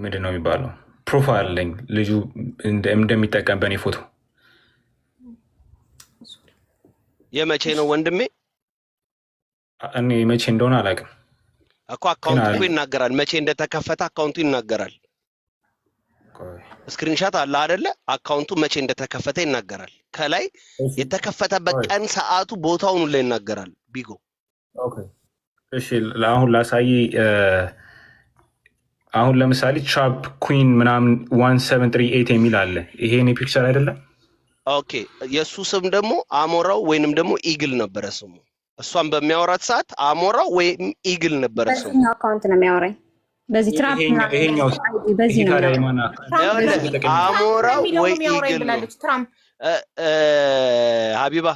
ምንድን ነው የሚባለው ፕሮፋይል አለኝ ልጁ እንደሚጠቀም በእኔ ፎቶ። የመቼ ነው ወንድሜ? እኔ መቼ እንደሆነ አላውቅም እኮ አካውንቱ እኮ ይናገራል። መቼ እንደተከፈተ አካውንቱ ይናገራል። ስክሪንሻት አለ አይደለ? አካውንቱ መቼ እንደተከፈተ ይናገራል። ከላይ የተከፈተበት ቀን፣ ሰዓቱ፣ ቦታውን ሁሉ ይናገራል። ቢጎ ኦኬ እሺ፣ አሁን ላሳይ። አሁን ለምሳሌ ቻፕ ኩዊን ምናምን 1738 የሚል አለ። ይሄ እኔ ፒክቸር አይደለም። ኦኬ የሱ ስም ደግሞ አሞራው ወይንም ደግሞ ኢግል ነበረ ስሙ። እሷን በሚያወራት ሰዓት አሞራው ወይም ኢግል ነበረ ስሙ። በዚህ አካውንት ነው የሚያወራኝ። በዚህ ትራፕ ይሄኛው በዚህ ነው አሞራው ወይ ኢግል ነው። ሀቢባ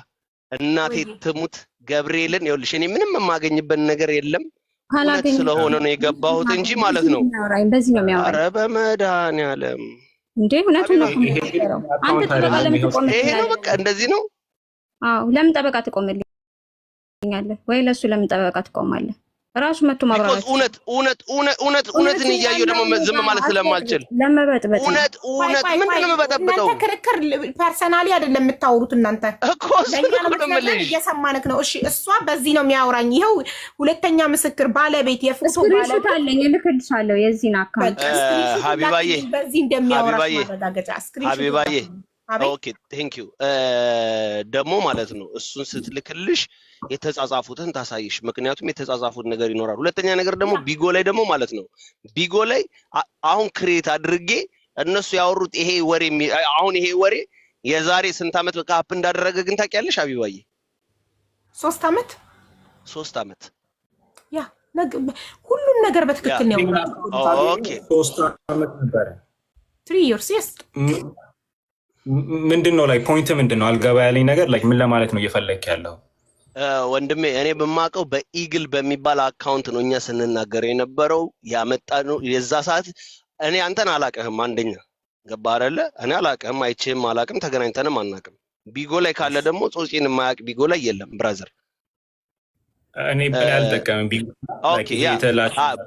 እናቴ ትሙት ገብርኤልን ይኸውልሽ፣ እኔ ምንም የማገኝበት ነገር የለም እውነት ስለሆነ ነው የገባሁት እንጂ ማለት ነው። በዚህ ነው የሚያወራኝ። ኧረ በመድኃኒዓለም እንዴ እውነቱን ነው። አንተ ጠበቃ ለምን ትቆምልኛለህ? ይሄ ነው በቃ እንደዚህ ነው። አዎ ለምን ጠበቃ ትቆምልኛለህ? ወይ ለሱ ለምን ጠበቃ ትቆማለህ? ራሱ መጥቶ ማብራራት እውነትን እያየሁ ደግሞ ዝም ማለት ስለማልችል ለመበጥበጥ እውነት ምንድን ነው የምበጠብጠው? እናንተ ክርክር ፐርሰናሊ አይደለም የምታወሩት እናንተ እኮ እየሰማንክ ነው። እሺ እሷ በዚህ ነው የሚያወራኝ። ይኸው ሁለተኛ ምስክር ባለቤት የፎቶ ባለቤት አለኝ፣ እልክልሻለሁ የዚህን አካውንት ሀቢባዬ፣ በዚህ እንደሚያወራ ማረጋገጫ ስክሪን ሀቢባዬ። ኦኬ ቴንክ ዩ ደግሞ ማለት ነው እሱን ስትልክልሽ የተጻጻፉትን ታሳይሽ። ምክንያቱም የተጻጻፉት ነገር ይኖራል። ሁለተኛ ነገር ደግሞ ቢጎ ላይ ደግሞ ማለት ነው ቢጎ ላይ አሁን ክሬት አድርጌ እነሱ ያወሩት ይሄ ወሬ አሁን ይሄ ወሬ የዛሬ ስንት ዓመት በቃ አፕ እንዳደረገ ግን ታውቂያለሽ ሀቢባዬ? 3 ዓመት ያ ሁሉም ነገር በትክክል ነው። ኦኬ 3 ዓመት ነበር 3 years yes ምንድነው ላይ ፖይንት ምንድነው? አልገባ ያለኝ ነገር ላይ ምን ለማለት ነው እየፈለክ ያለው? ወንድሜ እኔ በማውቀው በኢግል በሚባል አካውንት ነው እኛ ስንናገር የነበረው ያመጣነው። የዛ ሰዓት እኔ አንተን አላቀህም። አንደኛ ገባ አይደለ? እኔ አላቀህም፣ አይቼም አላቅም፣ ተገናኝተንም አናቅም። ቢጎ ላይ ካለ ደግሞ ጾጺን የማያውቅ ቢጎ ላይ የለም ብራዘር። እኔ ምን ያልጠቀም ቢጎ ኦኬ ያ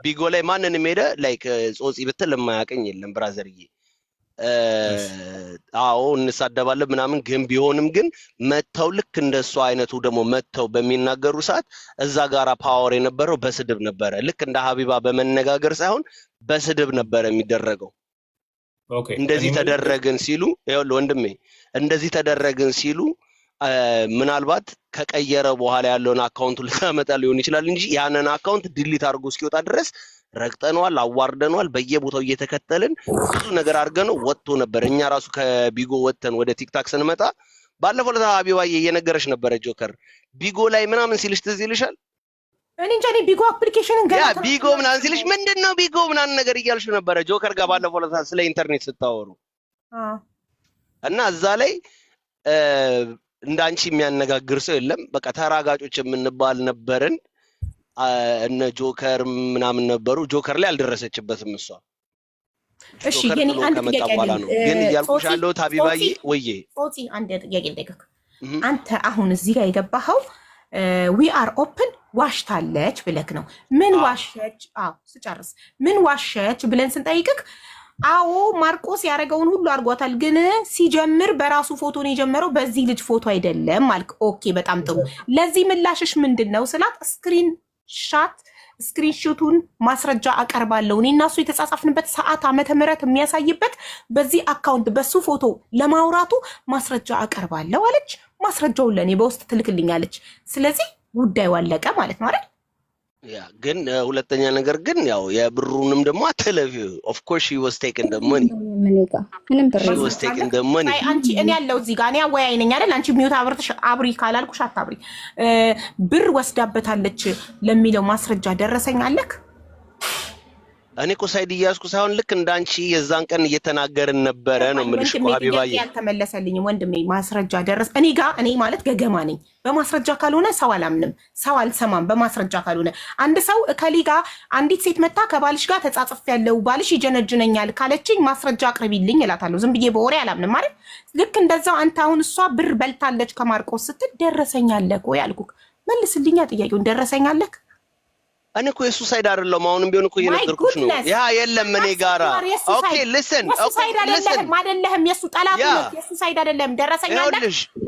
ቢጎ ላይ ማንንም ሄደ ላይክ ጾጺ ብትል የማያውቀኝ የለም ብራዘርዬ። አዎ እንሳደባለን ምናምን ግን ቢሆንም ግን መተው ልክ እንደሱ አይነቱ ደግሞ መተው በሚናገሩ ሰዓት እዛ ጋራ ፓወር የነበረው በስድብ ነበረ። ልክ እንደ ሀቢባ በመነጋገር ሳይሆን በስድብ ነበረ የሚደረገው። እንደዚህ ተደረግን ሲሉ ይኸውልህ ወንድሜ እንደዚህ ተደረግን ሲሉ ምናልባት ከቀየረ በኋላ ያለውን አካውንቱ ልታመጣ ሊሆን ይችላል እንጂ ያንን አካውንት ዲሊት አድርጎ እስኪወጣ ድረስ ረግጠነዋል፣ አዋርደነዋል። በየቦታው እየተከተልን ብዙ ነገር አድርገነው ወጥቶ ነበር። እኛ ራሱ ከቢጎ ወጥተን ወደ ቲክታክ ስንመጣ ባለፈው ለታ ሀቢባዬ እየነገረች ነበረ ጆከር ቢጎ ላይ ምናምን ሲልሽ ትዝ ይልሻል? እኔ እንጃ ቢጎ አፕሊኬሽንን ያ ቢጎ ምናምን ሲልሽ ምንድነው ቢጎ ምናምን ነገር እያልሽ ነበረ ጆከር ጋር ባለፈው ለታ ስለ ኢንተርኔት ስታወሩ እና እዛ ላይ እንዳንቺ የሚያነጋግር ሰው የለም። በቃ ተራጋጮች የምንባል ነበርን። እነ ጆከር ምናምን ነበሩ። ጆከር ላይ አልደረሰችበትም እሷ። እሺ የኔ አንድ ጥያቄ አለ ግን እያልኩሽ ያለው ሀቢባዬ ወዬ ጾጺ አንድ ጥያቄ ልጠይቅህ። አንተ አሁን እዚህ ጋር የገባኸው ዊ አር ኦፕን ዋሽታለች ብለክ ነው። ምን ዋሸች? አዎ ስጨርስ ምን ዋሸች ብለን ስንጠይቅህ አዎ ማርቆስ ያደረገውን ሁሉ አድርጓታል፣ ግን ሲጀምር በራሱ ፎቶ ነው የጀመረው፣ በዚህ ልጅ ፎቶ አይደለም አልክ። ኦኬ በጣም ጥሩ። ለዚህ ምላሽሽ ምንድነው ስላት ስክሪንሾቱን ማስረጃ አቀርባለሁ እኔ እና እሱ የተጻጻፍንበት ሰዓት ዓመተ ምህረት የሚያሳይበት በዚህ አካውንት በሱ ፎቶ ለማውራቱ ማስረጃ አቀርባለሁ አለች። ማስረጃውን ለእኔ በውስጥ ትልክልኛለች። ስለዚህ ጉዳዩ አለቀ ማለት ነው አይደል? ያ ግን ሁለተኛ ነገር ግን ያው የብሩንም ደግሞ አትለፊ። ኦፍ ኮርስ ሺ ዋዝ ቴኪንግ ዘ ማኒ ምንም ብር ሺ ዋዝ ቴኪንግ ዘ ማኒ። አንቺ እኔ ያለው እዚህ ጋር እኔ አወያይ ነኝ አይደል? አንቺ ሚውት አብርተሽ አብሪ ካላልኩሽ አታብሪ። ብር ወስዳበታለች ለሚለው ማስረጃ ደረሰኝ አለክ? እኔ እኮ ሳይድ እያዝኩ ሳይሆን ልክ እንዳንቺ የዛን ቀን እየተናገርን ነበረ ነው የምልሽ እኮ ሀቢባዬ። ያልተመለሰልኝም ወንድሜ ማስረጃ ደረስ እኔ ጋር እኔ ማለት ገገማ ነኝ። በማስረጃ ካልሆነ ሰው አላምንም፣ ሰው አልሰማም። በማስረጃ ካልሆነ አንድ ሰው ከሊ ጋር አንዲት ሴት መታ ከባልሽ ጋር ተጻጽፍ ያለው ባልሽ ይጀነጅነኛል ካለችኝ ማስረጃ አቅርቢልኝ እላታለሁ። ዝም ብዬ በወሬ አላምንም ማለት። ልክ እንደዛው አንተ አሁን እሷ ብር በልታለች ከማርቆስ ስትል ደረሰኛለክ ወይ አልኩክ። መልስልኛ ጥያቄውን። ደረሰኛለክ? እኔ እኮ የሱ ሳይድ አይደለም አሁንም ቢሆን እኮ እየነገርኩሽ ነው ያ የለም እኔ ጋራ ኦኬ ሊስን የሱ ሳይድ አይደለም የሱ ጠላት ነው የሱ ሳይድ አይደለም ደረሰኝ አለ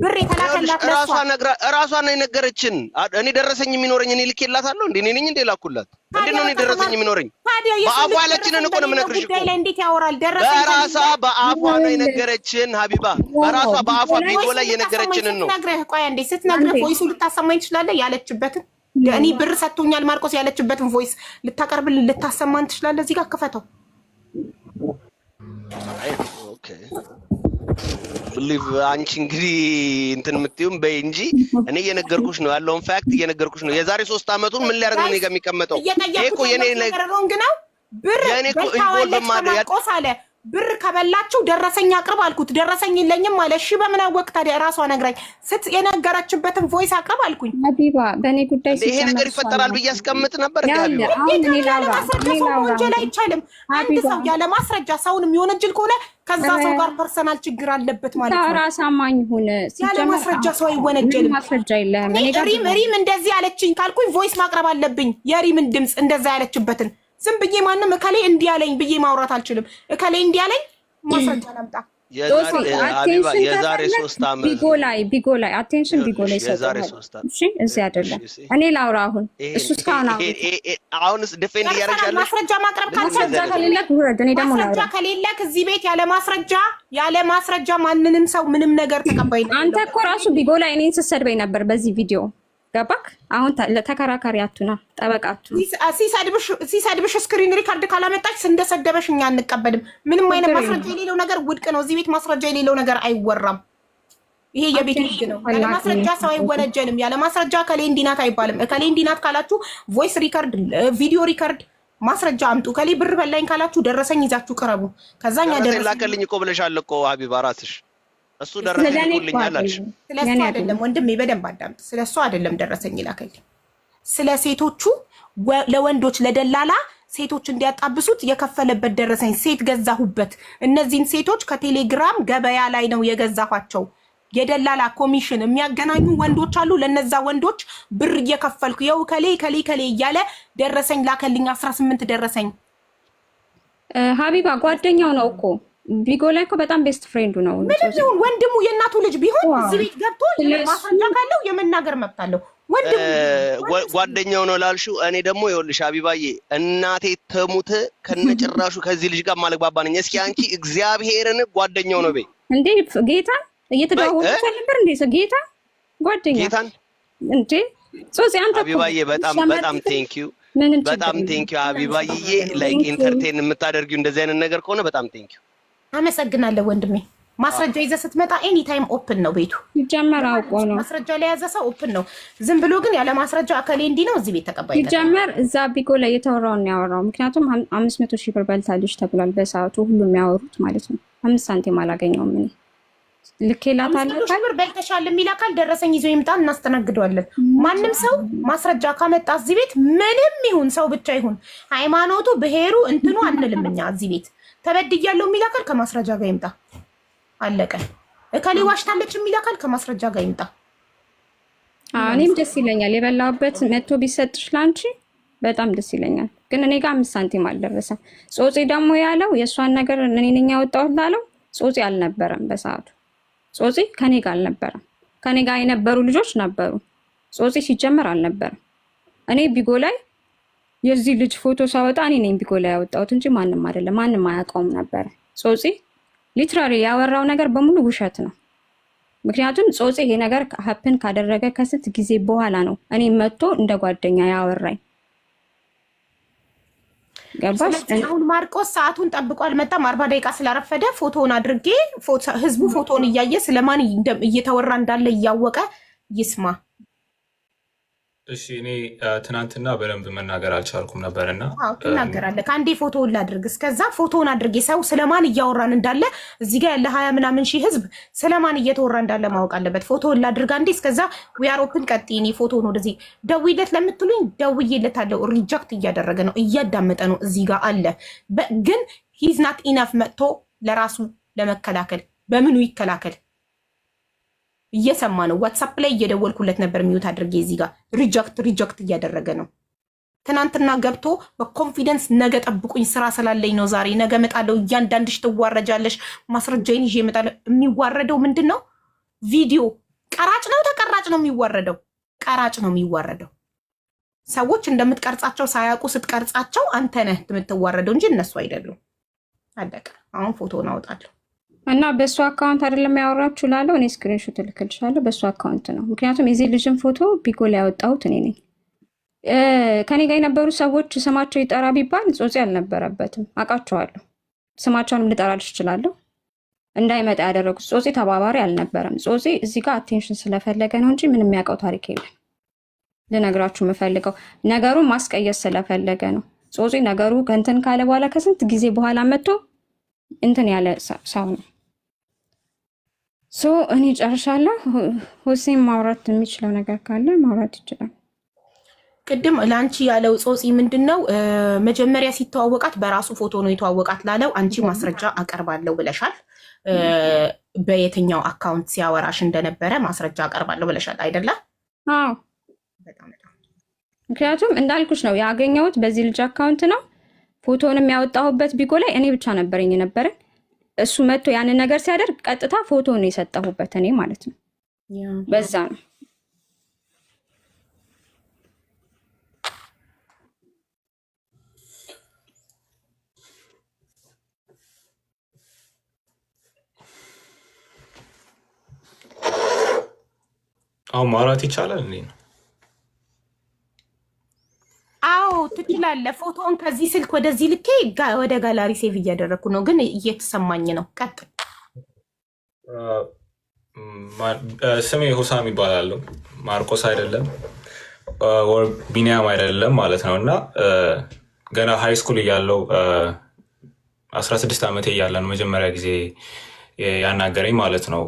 ብር የተላከላት ራሷ ነው የነገረችን እኔ ደረሰኝ የሚኖረኝ እኔ ልኬላታለሁ እንዴ ነኝ እንዴ ላኩላት እንዴ ነው እኔ ደረሰኝ የሚኖረኝ በአፏ ያለችንን እኮ ነው የምነግርሽ እኮ እንዴት ያወራል ደረሰኝ በራሷ በአፏ ነው የነገረችን ሀቢባ በራሷ በአፏ ቪዲዮ ላይ የነገረችንን ነው ነግረህ ቆይ እንዴ ስትነግረህ ቮይሱ ልታሰማኝ ትችላለህ ያለችበትን እኔ ብር ሰጥቶኛል ማርቆስ ያለችበትን ቮይስ ልታቀርብልን ልታሰማን ትችላለህ እዚህ ጋር ክፈተው ኦኬ ሊቭ አንቺ እንግዲህ እንትን የምትይውም በይ እንጂ እኔ እየነገርኩሽ ነው ያለውን ፋክት እየነገርኩሽ ነው የዛሬ 3 አመቱን ምን ሊያደርግ ነው እኔ ጋር የሚቀመጠው እኮ የኔ ነገር ነው ብር ኢንቮልቭ ማርቆስ አለ ብር ከበላችሁ ደረሰኝ አቅርብ አልኩት ደረሰኝ የለኝም ማለት እሺ በምን አወቅ ታዲያ ራሷ ነግራኝ ስት የነገረችበትን ቮይስ አቅርብ አልኩኝ ሀቢባ በእኔ ጉዳይ ይሄ ነገር ይፈጠራል ብዬ አስቀምጥ ነበር ሀቢባ ወንጀል አይቻልም አንድ ሰው ያለ ማስረጃ ሰውን የሚወነጅል ከሆነ ከዛ ሰው ጋር ፐርሰናል ችግር አለበት ማለት ነው ራስ አማኝ ሆነ ያለ ማስረጃ ሰው አይወነጀልም ማስረጃ የለም ሪም እንደዚህ አለችኝ ካልኩኝ ቮይስ ማቅረብ አለብኝ የሪምን ድምጽ እንደዛ ያለችበትን ዝም ብዬ ማንም እከሌ እንዲያለኝ ብዬ ማውራት አልችልም እከሌ እንዲያለኝ ማስረጃ ላምጣ የዛሬ 3 አመት ቢጎ ላይ አቴንሽን ቢጎ ላይ ሰጣው እሺ እዚህ አይደለም እኔ ላውራ አሁን እሱ እስካሁን አሁንስ ዲፌንድ ያረጋል ማስረጃ ማቅረብ ካልቻለ ከሌለክ ወረድ እኔ ደግሞ ላውራ ከሌለክ እዚህ ቤት ያለ ማስረጃ ማንንም ሰው ምንም ነገር ተቀባይ ነው አንተ እኮ ራሱ ቢጎ ላይ እኔን ስትሰድበኝ ነበር በዚህ ቪዲዮ ገባክ አሁን ለተከራካሪ አቱና ጠበቃቱ ሲሳድብሽ ስክሪን ሪካርድ ካላመጣች እንደሰደበሽ እኛ አንቀበልም ምንም አይነት ማስረጃ የሌለው ነገር ውድቅ ነው እዚህ ቤት ማስረጃ የሌለው ነገር አይወራም ይሄ የቤት ህግ ነው ያለ ማስረጃ ሰው አይወነጀልም ያለ ማስረጃ ከሌ እንዲናት አይባልም ከሌ እንዲናት ካላችሁ ቮይስ ሪካርድ ቪዲዮ ሪካርድ ማስረጃ አምጡ ከሌ ብር በላኝ ካላችሁ ደረሰኝ ይዛችሁ ቅረቡ ከዛኛ ደረሰኝ ላከልኝ እኮ ብለሻል እኮ ሀቢባ ራስሽ እሱ ደረሰኝ ይልኛል አልሽ ስለሱ አይደለም ወንድሜ በደንብ አዳምጥ ስለሱ አይደለም ደረሰኝ ይላከልኝ ስለ ሴቶቹ ለወንዶች ለደላላ ሴቶች እንዲያጣብሱት የከፈለበት ደረሰኝ ሴት ገዛሁበት እነዚህን ሴቶች ከቴሌግራም ገበያ ላይ ነው የገዛኋቸው የደላላ ኮሚሽን የሚያገናኙ ወንዶች አሉ ለነዛ ወንዶች ብር እየከፈልኩ የው ከሌ እያለ ደረሰኝ ላከልኝ 18 ደረሰኝ ሀቢባ ጓደኛው ነው እኮ ቢጎ ላይ እኮ በጣም ቤስት ፍሬንዱ ነው ምንም ይሁን ወንድሙ የእናቱ ልጅ ቢሆን እዚህ ቤት ገብቶ ማስረጃ ካለው የመናገር መብት አለው ወንድሙ ጓደኛው ነው ላልሽው እኔ ደግሞ ይኸውልሽ ሀቢባዬ እናቴ ተሙት ከነጭራሹ ከዚህ ልጅ ጋር ማለግባባ ነኝ እስኪ አንቺ እግዚአብሔርን ጓደኛው ነው በይ እንዴ ጌታ እየተደዋወሉ ነበር እንዴ ጌታ ጓደኛ ጌታን እንዴ ሶሲ አንተ ሀቢባዬ በጣም ቴንክ ዩ በጣም ቴንክ ዩ ሀቢባዬ ላይክ ኢንተርቴን የምታደርጊው እንደዚህ አይነት ነገር ከሆነ በጣም ቴንክ ዩ አመሰግናለሁ ወንድሜ ማስረጃ ይዘህ ስትመጣ ኤኒ ታይም ኦፕን ነው ቤቱ ይጀመር አውቆ ነው ማስረጃ ላይ ያዘ ሰው ኦፕን ነው ዝም ብሎ ግን ያለ ማስረጃ አከሌ እንዲ ነው እዚህ ቤት ተቀባይ ነው ይጀመር እዛ ቢጎ ላይ የተወራውን ያወራው ምክንያቱም 500,000 ብር በልታለች ተብሏል በሰዓቱ ሁሉም ያወሩት ማለት ነው 5 ሳንቲም አላገኘውም እኔ ልኬላታለሁ ብር በልተሻል የሚል አካል ደረሰኝ ይዞ ይምጣ እናስተናግደዋለን ማንም ሰው ማስረጃ ካመጣ እዚህ ቤት ምንም ይሁን ሰው ብቻ ይሁን ሃይማኖቱ ብሄሩ እንትኑ አንልም እኛ እዚህ ቤት ተበድያለሁ የሚል አካል ከማስረጃ ጋር ይምጣ አለቀ እከሌ ዋሽታለች የሚል አካል ከማስረጃ ጋር ይምጣ እኔም ደስ ይለኛል የበላውበት መጥቶ ቢሰጥሽ ላንቺ በጣም ደስ ይለኛል ግን እኔ ጋር 5 ሳንቲም አልደረሰም ጾጺ ደግሞ ያለው የእሷን ነገር እኔ ነኝ ያወጣሁት ላለው ጾጺ አልነበረም በሰዓቱ ጾጺ ከኔ ጋር አልነበረም ከኔ ጋር የነበሩ ልጆች ነበሩ ጾጺ ሲጀመር አልነበረም እኔ ቢጎ ላይ የዚህ ልጅ ፎቶ ሳወጣ እኔ ነኝ ቢጎ ላይ ያወጣሁት እንጂ ማንም አይደለም ማንም አያውቀውም ነበር ጾጺ ሊትራሊ ያወራው ነገር በሙሉ ውሸት ነው ምክንያቱም ጾጺ ይሄ ነገር ሀፕን ካደረገ ከስንት ጊዜ በኋላ ነው እኔ መጥቶ እንደ ጓደኛ ያወራኝ ገባሽ አሁን ማርቆስ ሰዓቱን ጠብቆ አልመጣም 40 ደቂቃ ስላረፈደ ፎቶውን አድርጌ ህዝቡ ፎቶውን እያየ ስለማን እየተወራ እንዳለ እያወቀ ይስማ እሺ እኔ ትናንትና በደንብ መናገር አልቻልኩም ነበርና ትናገራለህ ከአንዴ ፎቶውን ላድርግ እስከዛ ፎቶውን አድርጌ ሰው ስለማን እያወራን እንዳለ እዚህ ጋር ያለ 20 ምናምን ሺህ ህዝብ ስለማን እየተወራ እንዳለ ማወቅ አለበት ፎቶውን ላድርግ አንዴ እስከዛ ዊአር ኦፕን ቀጥይኒ ፎቶውን ወደዚህ ደውይለት ለምትሉኝ ደውይለታለሁ ሪጀክት እያደረገ ነው እያዳመጠ ነው እዚህ ጋር አለ ግን ሂዝ ናት ኢነፍ መጥቶ ለራሱ ለመከላከል በምኑ ይከላከል እየሰማ ነው ዋትስአፕ ላይ እየደወልኩለት ነበር ሚዩት አድርጌ እዚህ ጋር ሪጀክት እያደረገ ነው ትናንትና ገብቶ በኮንፊደንስ ነገ ጠብቁኝ ስራ ስላለኝ ነው ዛሬ ነገ እመጣለሁ እያንዳንድሽ ትዋረጃለሽ ማስረጃዬን ይዤ እመጣለሁ። የሚዋረደው ምንድን ነው? ቪዲዮ ቀራጭ ነው ተቀራጭ ነው የሚዋረደው? ቀራጭ ነው የሚዋረደው። ሰዎች እንደምትቀርጻቸው ሳያውቁ ስትቀርጻቸው አንተ ነህ የምትዋረደው እንጂ እነሱ አይደሉም። አለቀ። አሁን ፎቶውን አወጣለሁ እና በእሱ አካውንት አይደለም ያወራችሁ ላለው እኔ ስክሪንሾት እልክልሻለሁ። በእሱ አካውንት ነው። ምክንያቱም የዚህ ልጅን ፎቶ ቢጎ ላይ ያወጣሁት እኔ ነኝ። ከኔ ጋር የነበሩ ሰዎች ስማቸው ይጠራ ቢባል ጾጺ አልነበረበትም። አውቃቸዋለሁ። ስማቸውንም ልጠራልሽ እችላለሁ። እንዳይመጣ ያደረጉት ጾጺ ተባባሪ አልነበረም። ጾጺ እዚህ ጋር አቴንሽን ስለፈለገ ነው እንጂ ምንም የሚያውቀው ታሪክ የለም። ልነግራችሁ የምፈልገው ነገሩን ማስቀየስ ስለፈለገ ነው። ጾጺ ነገሩ ከእንትን ካለ በኋላ ከስንት ጊዜ በኋላ መጥቶ እንትን ያለ ሰው ነው። እኔ ጨርሻለሁ። ሁሴን ማውራት የሚችለው ነገር ካለ ማውራት ይችላል። ቅድም ለአንቺ ያለው ጾጺ ምንድን ነው? መጀመሪያ ሲተዋወቃት በራሱ ፎቶ ነው የተዋወቃት ላለው አንቺ ማስረጃ አቀርባለሁ ብለሻል። በየትኛው አካውንት ሲያወራሽ እንደነበረ ማስረጃ አቀርባለሁ ብለሻል አይደለ? አዎ። ምክንያቱም እንዳልኩሽ ነው ያገኘሁት በዚህ ልጅ አካውንት ነው። ፎቶንም ያወጣሁበት ቢጎ ላይ እኔ ብቻ ነበረኝ የነበረን። እሱ መጥቶ ያንን ነገር ሲያደርግ ቀጥታ ፎቶን የሰጠሁበት እኔ ማለት ነው። በዛ ነው። አሁን ማውራት ይቻላል እንዴ? አዎ ትችላለህ። ፎቶውን ከዚህ ስልክ ወደዚህ ልኬ ወደ ጋላሪ ሴቭ እያደረግኩ ነው፣ ግን እየተሰማኝ ነው። ቀጥል። ስሜ ሁሳም ይባላል። ማርቆስ አይደለም ቢኒያም አይደለም ማለት ነው። እና ገና ሃይ ስኩል እያለው 16 ዓመቴ እያለ ነው መጀመሪያ ጊዜ ያናገረኝ ማለት ነው።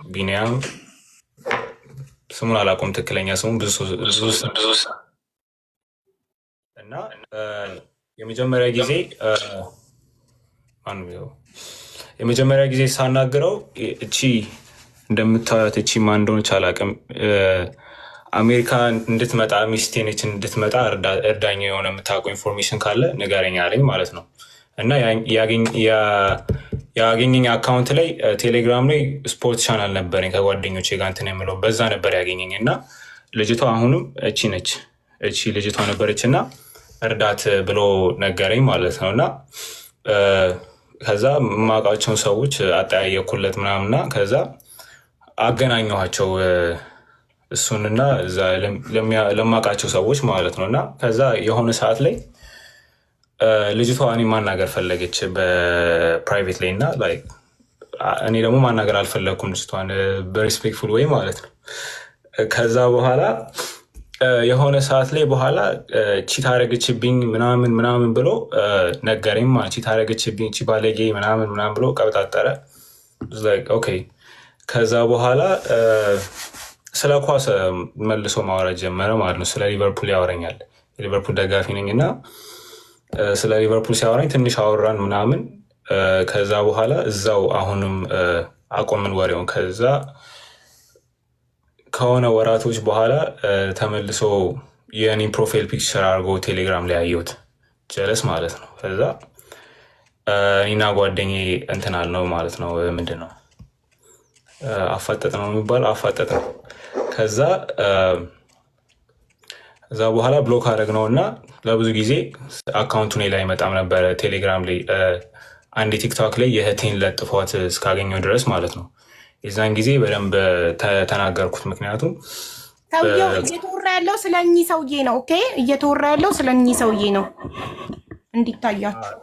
ቢኒያም ስሙን አላውቀውም፣ ትክክለኛ ስሙ ብዙ እና የመጀመሪያ ጊዜ ሳናግረው እቺ እንደምታዩት እቺ ማን እንደሆነች አላውቅም፣ አሜሪካ እንድትመጣ ሚስቴ ነች እንድትመጣ እርዳኝ፣ የሆነ የምታውቀው ኢንፎርሜሽን ካለ ንገረኝ አለኝ ማለት ነው። እና ያገኘኝ አካውንት ላይ ቴሌግራም ላይ ስፖርት ቻናል ነበረኝ ከጓደኞቼ ጋር እንትን የምለው በዛ ነበር ያገኘኝ። እና ልጅቷ አሁንም እቺ ነች፣ እቺ ልጅቷ ነበረች እና እርዳት ብሎ ነገረኝ ማለት ነው። እና ከዛ የማውቃቸውን ሰዎች አጠያየኩለት ምናምንና ከዛ አገናኘኋቸው እሱንና እዛ ለማውቃቸው ሰዎች ማለት ነው። እና ከዛ የሆነ ሰዓት ላይ ልጅቷ እኔ ማናገር ፈለገች በፕራይቬት ላይ እና እኔ ደግሞ ማናገር አልፈለግኩም ልጅቷን በሪስፔክትፉል ወይ ማለት ነው። ከዛ በኋላ የሆነ ሰዓት ላይ በኋላ ቺት አረገችብኝ ምናምን ብሎ ነገረኝ። ቺት አረገችብኝ ቺ ባለጌ ምናምን ብሎ ቀብጣጠረ። ኦኬ። ከዛ በኋላ ስለ ኳስ መልሶ ማውራት ጀመረ ማለት ነው። ስለ ሊቨርፑል ያወረኛል። የሊቨርፑል ደጋፊ ነኝ እና ስለ ሊቨርፑል ሲያወራኝ ትንሽ አወራን ምናምን። ከዛ በኋላ እዛው አሁንም አቆምን ወሬውን። ከዛ ከሆነ ወራቶች በኋላ ተመልሶ የኔ ፕሮፋይል ፒክቸር አድርጎ ቴሌግራም ላይ ያየሁት ጀለስ ማለት ነው። ከዛ እኔና ጓደኛዬ እንትን አልነው ማለት ነው። ምንድን ነው አፋጠጥ ነው የሚባለው? አፋጠጥ ነው። ከዛ በኋላ ብሎክ አደረግነው እና ለብዙ ጊዜ አካውንቱ ላይ አይመጣም ነበረ ቴሌግራም ላይ። አንድ ቲክቶክ ላይ የእህቴን ለጥፏት እስካገኘው ድረስ ማለት ነው። የዛን ጊዜ በደንብ ተናገርኩት። ምክንያቱም ሰውየው እየተወራ ያለው ስለ እኚህ ሰውዬ ነው። ኦኬ፣ እየተወራ ያለው ስለ እኚህ ሰውዬ ነው እንዲታያችሁ።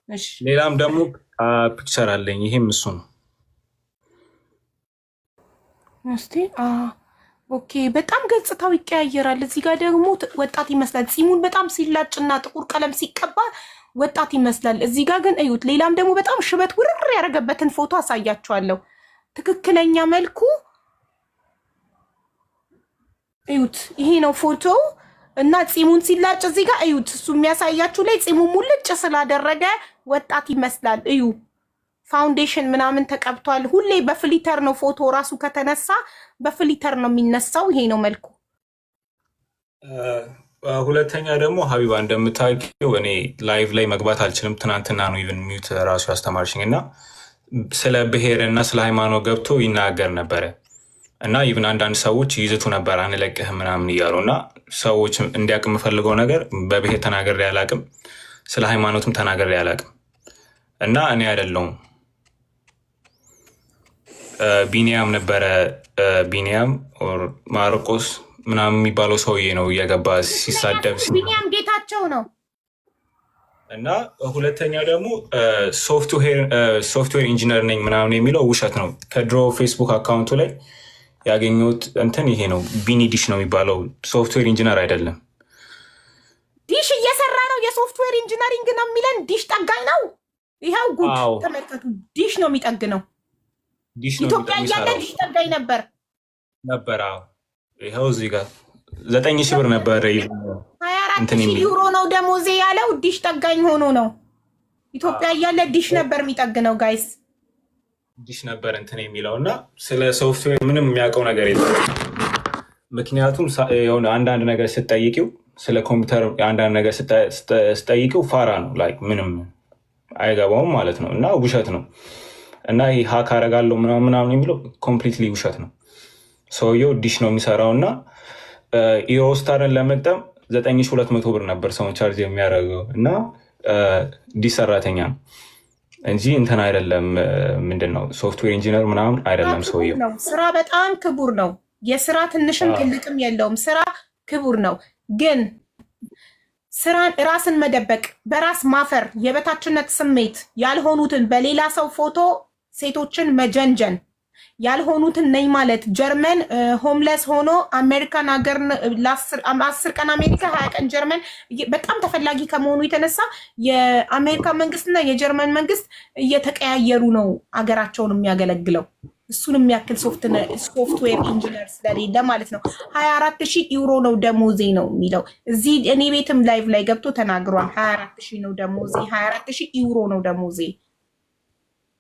እሺ፣ ሌላም ደግሞ ፒክቸር አለኝ። ይሄም እሱ ነው። እስቲ ኦኬ፣ በጣም ገጽታው ይቀያየራል። እዚህ ጋር ደግሞ ወጣት ይመስላል። ፂሙን በጣም ሲላጭና ጥቁር ቀለም ሲቀባ ወጣት ይመስላል። እዚህ ጋር ግን እዩት። ሌላም ደግሞ በጣም ሽበት ውርር ያደረገበትን ፎቶ አሳያችኋለሁ። ትክክለኛ መልኩ እዩት። ይሄ ነው ፎቶ እና ፂሙን ሲላጭ እዚህ ጋር እዩት። እሱ የሚያሳያችሁ ላይ ፂሙ ሙልጭ ስላደረገ ወጣት ይመስላል። እዩ፣ ፋውንዴሽን ምናምን ተቀብቷል። ሁሌ በፍሊተር ነው ፎቶ ራሱ ከተነሳ በፍሊተር ነው የሚነሳው። ይሄ ነው መልኩ። ሁለተኛ ደግሞ ሀቢባ እንደምታውቂው እኔ ላይቭ ላይ መግባት አልችልም። ትናንትና ነው ኢቨን ሚዩት ራሱ ያስተማርሽኝ እና ስለ ብሔር እና ስለ ሃይማኖት ገብቶ ይናገር ነበረ እና ኢቨን አንዳንድ ሰዎች ይዝቱ ነበር አንለቅህም ምናምን እያሉ እና ሰዎች እንዲያውቅ የምፈልገው ነገር በብሔር ተናግሬ አላውቅም፣ ስለ ሃይማኖትም ተናግሬ አላውቅም እና እኔ አይደለሁም ቢኒያም ነበረ ቢኒያም ማርቆስ ምናምን የሚባለው ሰውዬ ነው እየገባ ሲሳደብ ቢኒያም ጌታቸው ነው። እና ሁለተኛ ደግሞ ሶፍትዌር ኢንጂነር ነኝ ምናምን የሚለው ውሸት ነው። ከድሮ ፌስቡክ አካውንቱ ላይ ያገኘሁት እንትን ይሄ ነው። ቢኒ ዲሽ ነው የሚባለው፣ ሶፍትዌር ኢንጂነር አይደለም። ዲሽ እየሰራ ነው፣ የሶፍትዌር ኢንጂነሪንግ ነው የሚለን። ዲሽ ጠጋኝ ነው። ይኸው ጉድ ተመልከቱ። ዲሽ ነው የሚጠግነው። ኢትዮጵያ እያለ ዲሽ ጠጋኝ ነበር። አዎ ይኸው እዚህ ጋር 9,000 ብር ነበር። 24,000 ዩሮ ነው ደሞዜ ያለው። ዲሽ ጠጋኝ ሆኖ ነው። ኢትዮጵያ እያለ ዲሽ ነበር የሚጠግነው። ጋይስ ዲሽ ነበር እንትን የሚለው እና ስለ ሶፍትዌር ምንም የሚያውቀው ነገር የለም። ምክንያቱም የሆነ አንዳንድ ነገር ስትጠይቂው ስለ ኮምፒውተር አንዳንድ ነገር ስትጠይቂው ፋራ ነው፣ ላይክ ምንም አይገባውም ማለት ነው እና ውሸት ነው። እና ይህ ሀክ አደርጋለሁ ምናምን የሚለው ኮምፕሊትሊ ውሸት ነው። ሰውየው ዲሽ ነው የሚሰራው እና ኢሮስታርን ለመጠም 9,200 ብር ነበር ሰውን ቻርጅ የሚያደርገው እና ዲሽ ሰራተኛ ነው እንጂ እንትን አይደለም። ምንድነው ሶፍትዌር ኢንጂነር ምናምን አይደለም ሰውየው። ስራ በጣም ክቡር ነው። የስራ ትንሽም ትልቅም የለውም። ስራ ክቡር ነው። ግን ስራን ራስን መደበቅ፣ በራስ ማፈር፣ የበታችነት ስሜት ያልሆኑትን በሌላ ሰው ፎቶ ሴቶችን መጀንጀን ያልሆኑትን ነኝ ማለት ጀርመን ሆምለስ ሆኖ አሜሪካን ሀገር 10 ቀን አሜሪካ 20 ቀን ጀርመን በጣም ተፈላጊ ከመሆኑ የተነሳ የአሜሪካ መንግስትና የጀርመን መንግስት እየተቀያየሩ ነው ሀገራቸውን የሚያገለግለው። እሱን የሚያክል ሶፍትዌር ኢንጂነር ስለሌለ ማለት ነው። 24,000 ዩሮ ነው ደሞዜ ነው የሚለው እዚህ እኔ ቤትም ላይቭ ላይ ገብቶ ተናግሯል። 24,000 ነው ደሞዜ፣ 24,000 ዩሮ ነው ደሞዜ።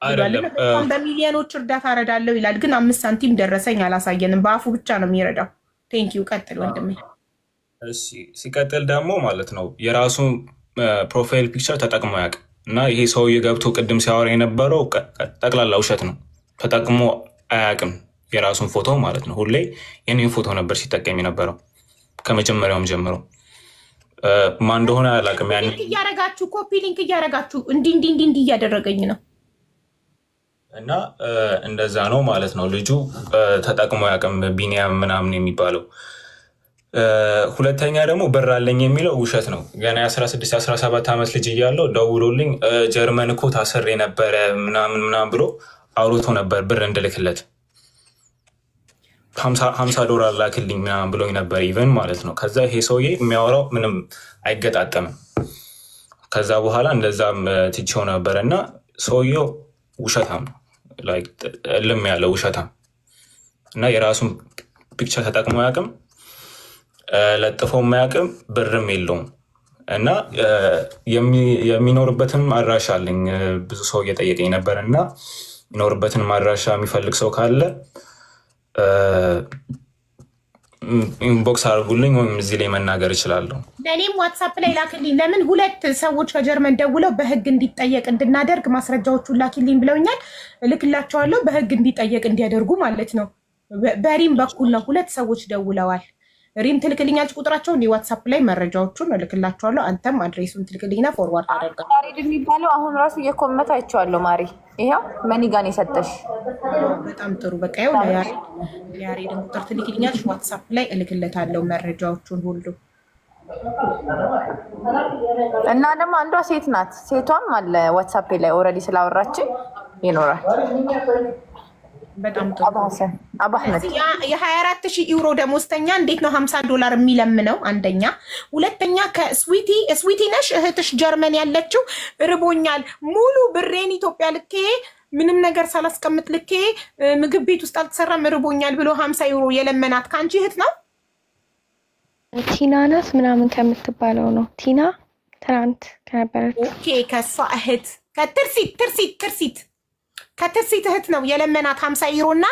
በጣም በሚሊዮኖች እርዳታ እረዳለሁ ይላል፣ ግን 5 ሳንቲም ደረሰኝ አላሳየንም። በአፉ ብቻ ነው የሚረዳው። ቴንኪው ቀጥል ወንድሜ። ሲቀጥል ደግሞ ማለት ነው የራሱ ፕሮፋይል ፒክቸር ተጠቅሞ ያውቅ እና ይሄ ሰውዬ ገብቶ ቅድም ሲያወራ የነበረው ጠቅላላ ውሸት ነው። ተጠቅሞ አያውቅም የራሱን ፎቶ ማለት ነው። ሁሌ የኔን ፎቶ ነበር ሲጠቀም የነበረው ከመጀመሪያውም ጀምሮ። ማን እንደሆነ አላውቅም። ሊንክ እያደረጋችሁ ኮፒ ሊንክ እያደረጋችሁ እንዲህ እያደረገኝ ነው እና እንደዛ ነው ማለት ነው። ልጁ ተጠቅሞ ያውቅም ቢኒያም ምናምን የሚባለው። ሁለተኛ ደግሞ ብር አለኝ የሚለው ውሸት ነው። ገና የ16-17 ዓመት ልጅ እያለው ደውሎልኝ ጀርመን እኮ ታስሬ ነበረ ምናምን ብሎ አውርቶ ነበር ብር እንድልክለት $50 ላክልኝ ምናምን ብሎኝ ነበር ኢቨን ማለት ነው። ከዛ ይሄ ሰውዬ የሚያወራው ምንም አይገጣጠምም። ከዛ በኋላ እንደዛም ትቼው ነበር እና ሰውዬው ውሸታም ነው፣ እልም ያለ ውሸታም እና የራሱን ፒክቸር ተጠቅሞ አያውቅም፣ ለጥፎም አያውቅም፣ ብርም የለውም እና የሚኖርበትን አድራሻ አለኝ። ብዙ ሰው እየጠየቀኝ ነበር እና የሚኖርበትን አድራሻ የሚፈልግ ሰው ካለ ኢንቦክስ አድርጉልኝ ወይም እዚህ ላይ መናገር እችላለሁ። ለእኔም ዋትሳፕ ላይ ላክልኝ። ለምን 2 ሰዎች ከጀርመን ደውለው በህግ እንዲጠየቅ እንድናደርግ ማስረጃዎቹን ላኪልኝ ብለውኛል። እልክላቸዋለሁ በህግ እንዲጠየቅ እንዲያደርጉ ማለት ነው። በሪም በኩል ነው 2 ሰዎች ደውለዋል። ሪም ትልክልኛለች ቁጥራቸው እንዲ ዋትሳፕ ላይ መረጃዎቹን እልክላቸዋለሁ። አንተም አድሬሱን ትልክልኝና ፎርዋርድ አደርጋለሁ። ያሬድ የሚባለው አሁን ራሱ እየኮመት አይቼዋለሁ። ማሪ ይኸው መኒጋን የሰጠሽ በጣም ጥሩ። በቃ ይኸው ያሬድን ቁጥር ትልክልኛለች ዋትሳፕ ላይ እልክለታለሁ መረጃዎቹን ሁሉ። እና ደግሞ አንዷ ሴት ናት። ሴቷም አለ ዋትሳፕ ላይ ኦልሬዲ ስላወራችን ይኖራል። በጣም ጥሩ። የ24,000 ዩሮ ደሞዝተኛ እንዴት ነው $50 የሚለምነው? አንደኛ። ሁለተኛ ከስዊቲ ነሽ እህትሽ ጀርመን ያለችው ርቦኛል ሙሉ ብሬን ኢትዮጵያ ልኬ ምንም ነገር ሳላስቀምጥ ልኬ ምግብ ቤት ውስጥ አልተሰራም ርቦኛል ብሎ 50 ዩሮ የለመናት ከአንቺ እህት ነው? ቲና ናት ምናምን ከምትባለው ነው። ቲና ትናንት ከነበረች። ኦኬ ከሷ እህት ከትርሲት እህት ነው የለመናት 50 ዩሮ እና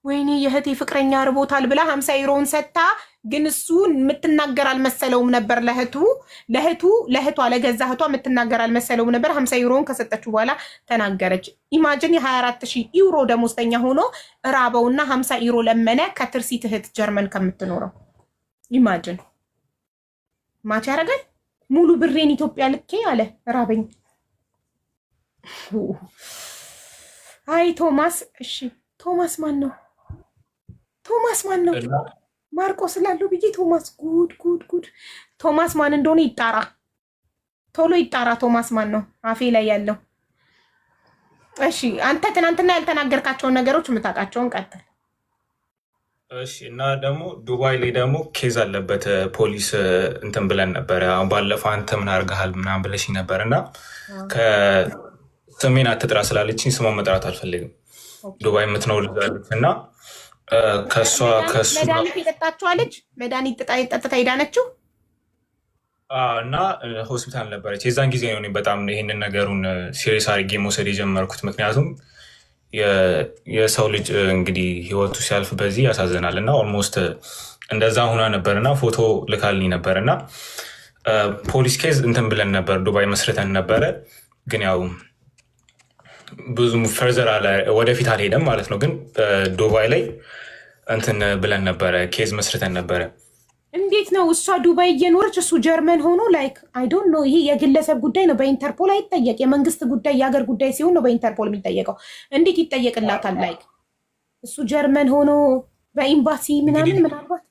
ወይኔ የእህቴ ፍቅረኛ ርቦታል ብላ 50 ዩሮውን ሰጥታ ግን እሱ የምትናገር አልመሰለውም ነበር ለእህቷ ለገዛ እህቷ የምትናገር አልመሰለውም ነበር። 50 ዩሮን ከሰጠችው በኋላ ተናገረች። ኢማጂን የ24,000 ዩሮ ደሞዝተኛ ሆኖ ራበውና 50 ዩሮ ለመነ ከትርሲት እህት ጀርመን ከምትኖረው። ኢማጂን ማች ያደርጋል። ሙሉ ብሬን ኢትዮጵያ ልኬ አለ ራበኝ። አይ ቶማስ፣ እሺ ቶማስ ማን ነው? ቶማስ ማን ነው? ማርቆስ ላለው ብዬ ቶማስ ጉድ ቶማስ ማን እንደሆነ ይጣራ፣ ቶሎ ይጣራ። ቶማስ ማን ነው አፌ ላይ ያለው? እሺ አንተ ትናንትና ያልተናገርካቸውን ነገሮች የምታውቃቸውን ቀጥል። እሺ እና ደግሞ ዱባይ ላይ ደግሞ ኬዝ አለበት ፖሊስ እንትን ብለን ነበረ። አሁን ባለፈው አንተ ምን አድርገሃል ምናምን ብለሽኝ ነበር እና ከስሜን አትጥራ ስላለችኝ ስሟን መጥራት አልፈልግም። ዱባይ የምትኖር ልጅ አለች እና ከሱ መድኃኒት የጠጣችኋለች መድኃኒት ጠጥታ ሄዳነችው እና ሆስፒታል ነበረች። የዛን ጊዜ ነው በጣም ይህንን ነገሩን ሲሪየስ አድርጌ መውሰድ የጀመርኩት። ምክንያቱም የሰው ልጅ እንግዲህ ህይወቱ ሲያልፍ በዚህ ያሳዝናል እና ኦልሞስት እንደዛ ሁና ነበር እና ፎቶ ልካልኝ ነበር እና ፖሊስ ኬዝ እንትን ብለን ነበር ዱባይ መስርተን ነበረ። ግን ያው ብዙም ፈርዘር ወደፊት አልሄደም ማለት ነው። ግን ዱባይ ላይ እንትን ብለን ነበረ ኬዝ መስርተን ነበረ። እንዴት ነው እሷ ዱባይ እየኖረች እሱ ጀርመን ሆኖ ላይክ አይ ዶንት ኖ። ይሄ የግለሰብ ጉዳይ ነው፣ በኢንተርፖል አይጠየቅ። የመንግስት ጉዳይ የሀገር ጉዳይ ሲሆን ነው በኢንተርፖል የሚጠየቀው። እንዴት ይጠየቅላታል? ላይክ እሱ ጀርመን ሆኖ በኤምባሲ ምናምን ምናልባት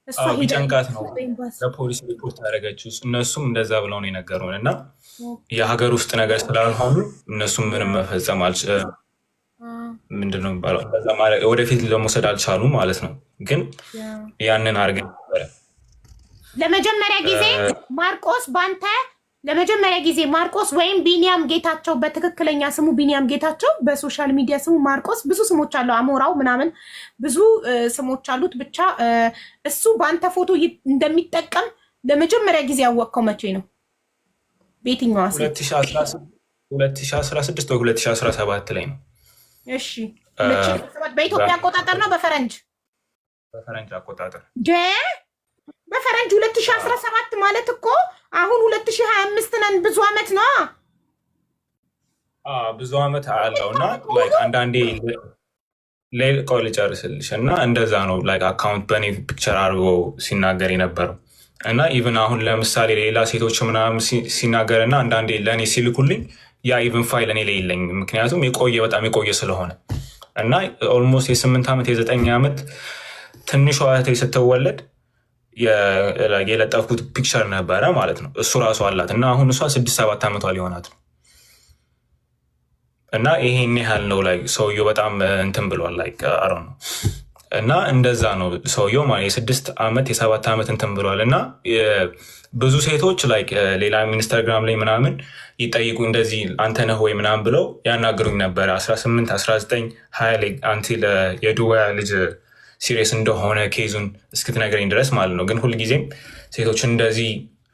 እሷ ቢጨንቃት ነው ለፖሊስ ሪፖርት ያደረገችው። እነሱም እንደዛ ብለው ነው የነገሩን እና የሀገር ውስጥ ነገር ስላልሆኑ እነሱም ምንም መፈጸም ምንድነው የሚባለው ወደፊት ለመውሰድ አልቻሉ ማለት ነው። ግን ያንን አድርገን ነበረ ለመጀመሪያ ጊዜ ማርቆስ ባንተ ለመጀመሪያ ጊዜ ማርቆስ ወይም ቢኒያም ጌታቸው፣ በትክክለኛ ስሙ ቢኒያም ጌታቸው፣ በሶሻል ሚዲያ ስሙ ማርቆስ። ብዙ ስሞች አለው፣ አሞራው ምናምን ብዙ ስሞች አሉት። ብቻ እሱ ባንተ ፎቶ እንደሚጠቀም ለመጀመሪያ ጊዜ ያወቅከው መቼ ነው? በየትኛው 2016 ወይ 2017 ላይ ነው። እሺ 2017 በኢትዮጵያ አቆጣጠር ነው በፈረንጅ አቆጣጠር? በፈረንጅ 2017 ማለት እኮ አሁን 2025 ነን። ብዙ አመት ነው። ብዙ አመት አለው እና አንዳንዴ ቆይ ልጨርስልሽ እና እንደዛ ነው አካውንት በእኔ ፒክቸር አድርጎ ሲናገር የነበረው እና ኢቨን አሁን ለምሳሌ ሌላ ሴቶች ምናምን ሲናገር እና አንዳንዴ ለእኔ ሲልኩልኝ ያ ኢቨን ፋይል እኔ ላይ የለኝም። ምክንያቱም በጣም የቆየ ስለሆነ እና ኦልሞስት የ8 ዓመት የ9 ዓመት ትንሿ እህቴ ስትወለድ የለጠፍኩት ፒክቸር ነበረ ማለት ነው። እሱ ራሱ አላት እና አሁን እሷ 6-7 ዓመቷ ሊሆናት ነው እና ይሄን ያህል ነው ሰውየው በጣም እንትን ብሏል አሮ ነው እና እንደዛ ነው ሰውየው ማለት የ6 ዓመት የ7 ዓመት እንትን ብሏል እና ብዙ ሴቶች ሌላ ኢንስታግራም ላይ ምናምን ይጠይቁ እንደዚህ አንተ ነህ ወይ ምናምን ብለው ያናግሩኝ ነበረ 18 19 20 ላይ አንቲ የዱባይ ልጅ ሲሪየስ እንደሆነ ኬዙን እስክትነግረኝ ድረስ ማለት ነው። ግን ሁልጊዜም ሴቶች እንደዚህ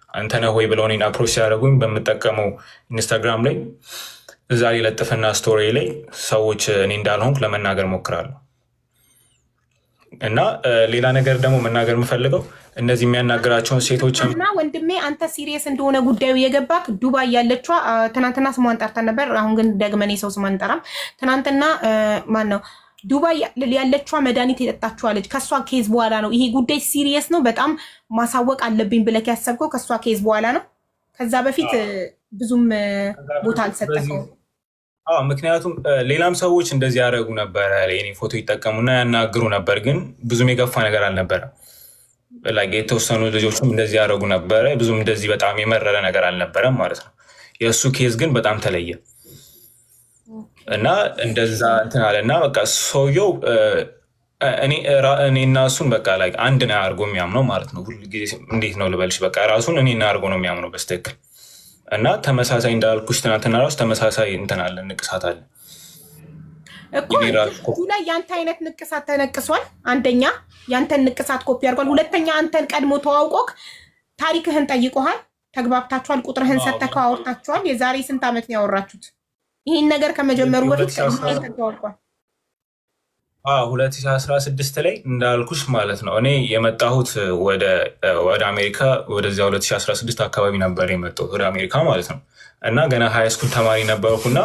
አንተ ነህ ወይ ብለው እኔን አፕሮች ሲያደርጉኝ በምጠቀመው ኢንስታግራም ላይ እዛ ላይ ለጥፍና ስቶሪ ላይ ሰዎች እኔ እንዳልሆንኩ ለመናገር ሞክራለሁ። እና ሌላ ነገር ደግሞ መናገር የምፈልገው እነዚህ የሚያናገራቸውን ሴቶች እና ወንድሜ አንተ ሲሪየስ እንደሆነ ጉዳዩ የገባክ ዱባይ ያለችዋ ትናንትና ስሟን ጠርተን ነበር። አሁን ግን ደግመን የሰው ስሟን አንጠራም። ትናንትና ማን ነው ዱባይ ያለችዋ መድኃኒት የጠጣችኋለች ከእሷ ኬዝ በኋላ ነው። ይሄ ጉዳይ ሲሪየስ ነው፣ በጣም ማሳወቅ አለብኝ ብለህ ያሰብከው ከእሷ ኬዝ በኋላ ነው። ከዛ በፊት ብዙም ቦታ አልሰጠከው። ምክንያቱም ሌላም ሰዎች እንደዚህ ያደረጉ ነበረ። የኔ ፎቶ ይጠቀሙና ያናግሩ ነበር፣ ግን ብዙም የገፋ ነገር አልነበረም። የተወሰኑ ልጆችም እንደዚህ ያደረጉ ነበረ። ብዙም እንደዚህ በጣም የመረረ ነገር አልነበረም ማለት ነው። የእሱ ኬዝ ግን በጣም ተለየ እና እንደዛ እንትን አለ እና በቃ ሰውየው እኔና እሱን በቃ አንድ ነው አድርጎ የሚያምነው ማለት ነው። ሁልጊዜ እንዴት ነው ልበልሽ፣ በቃ ራሱን እኔና አድርጎ ነው የሚያምነው በስትክክል እና ተመሳሳይ እንዳልኩሽ ትናንትና ራሱ ተመሳሳይ እንትን አለ፣ ንቅሳት አለ እኮ ላይ ያንተ አይነት ንቅሳት ተነቅሷል። አንደኛ ያንተን ንቅሳት ኮፒ አድርጓል። ሁለተኛ አንተን ቀድሞ ተዋውቆክ ታሪክህን ጠይቆሃል፣ ተግባብታችኋል፣ ቁጥርህን ሰተከው አውርታችኋል። የዛሬ ስንት ዓመት ነው ያወራችሁት? ይህን ነገር ከመጀመሩ በፊት ተዋውቋል። 2016 ላይ እንዳልኩሽ ማለት ነው። እኔ የመጣሁት ወደ አሜሪካ ወደዚያ 2016 አካባቢ ነበር የመጣሁት ወደ አሜሪካ ማለት ነው። እና ገና ሃይ ስኩል ተማሪ ነበርኩና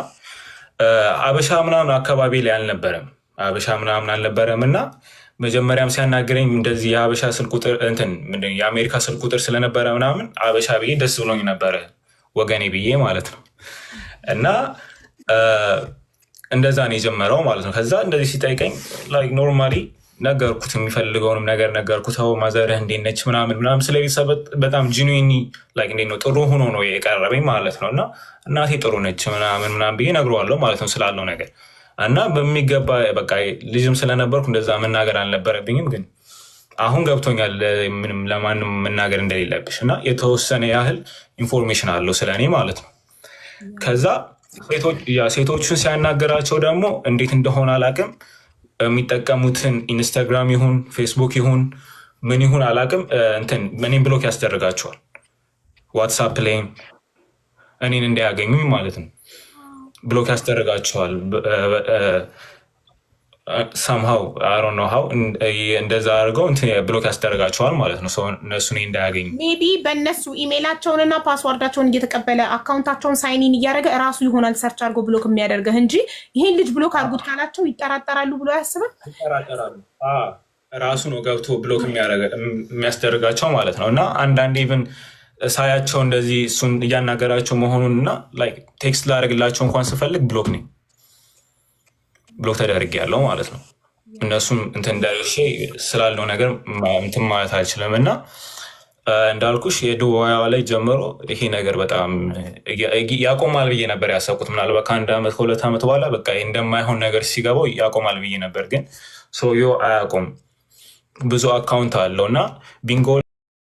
አበሻ ምናምን አካባቢ ላይ አልነበረም እና መጀመሪያም ሲያናገረኝ እንደዚህ የአበሻ ስልክ ቁጥር የአሜሪካ ስልክ ቁጥር ስለነበረ ምናምን አበሻ ብዬ ደስ ብሎኝ ነበረ ወገኔ ብዬ ማለት ነው። እና እንደዛ ነው የጀመረው ማለት ነው። ከዛ እንደዚህ ሲጠይቀኝ ላይክ ኖርማሊ ነገርኩት፣ የሚፈልገውንም ነገር ነገርኩት። ማዘርህ እንዴት ነች ምናምን ስለ ቤተሰብ በጣም ጂኑዊኒ ላይክ እንዴት ነው ጥሩ ሆኖ ነው የቀረበኝ ማለት ነው። እና እናቴ ጥሩ ነች ምናምን ብዬ ነግረዋለሁ ማለት ነው ስላለው ነገር። እና በሚገባ በቃ ልጅም ስለነበርኩ እንደዛ መናገር አልነበረብኝም። ግን አሁን ገብቶኛል ምንም ለማንም መናገር እንደሌለብሽ እና የተወሰነ ያህል ኢንፎርሜሽን አለው ስለእኔ ማለት ነው። ከዛ ሴቶቹን ሲያናገራቸው ደግሞ እንዴት እንደሆነ አላቅም፣ የሚጠቀሙትን ኢንስታግራም ይሁን ፌስቡክ ይሁን ምን ይሁን አላቅም፣ እኔን ብሎክ ያስደርጋቸዋል። ዋትሳፕ ላይም እኔን እንዳያገኙኝ ማለት ነው ብሎክ ያስደርጋቸዋል። ሰምሃው አይ ዶንት ኖ ሃው እንደዛ አድርገው ብሎክ ያስደርጋቸዋል ማለት ነው። እነሱ እኔ እንዳያገኙ ሜቢ በእነሱ ኢሜይላቸውንና ፓስዋርዳቸውን እየተቀበለ አካውንታቸውን ሳይኒን እያደረገ እራሱ ይሆናል ሰርች አድርጎ ብሎክ የሚያደርገህ እንጂ ይሄን ልጅ ብሎክ አድርጉት ካላቸው ይጠራጠራሉ ብሎ ያስባል። ይጠራጠራሉ። ራሱ ነው ገብቶ ብሎክ የሚያስደርጋቸው ማለት ነው። እና አንዳንዴ ኢቭን ሳያቸው እንደዚህ እሱን እያናገራቸው መሆኑን እና ቴክስት ላደርግላቸው እንኳን ስፈልግ ብሎክ ተደርግ ያለው ማለት ነው። እነሱም ደርሼ ስላለው ነገር ማለት አልችልም። እና እንዳልኩሽ የዱባይዋ ላይ ጀምሮ ይሄ ነገር በጣም ያቆማል ብዬ ነበር ያሰብኩት። ምናልባት ከ1 ዓመት ከ2 ዓመት በኋላ በቃ እንደማይሆን ነገር ሲገባው ያቆማል ብዬ ነበር። ግን ሰውየው አያቆም፣ ብዙ አካውንት አለው እና ቢንጎ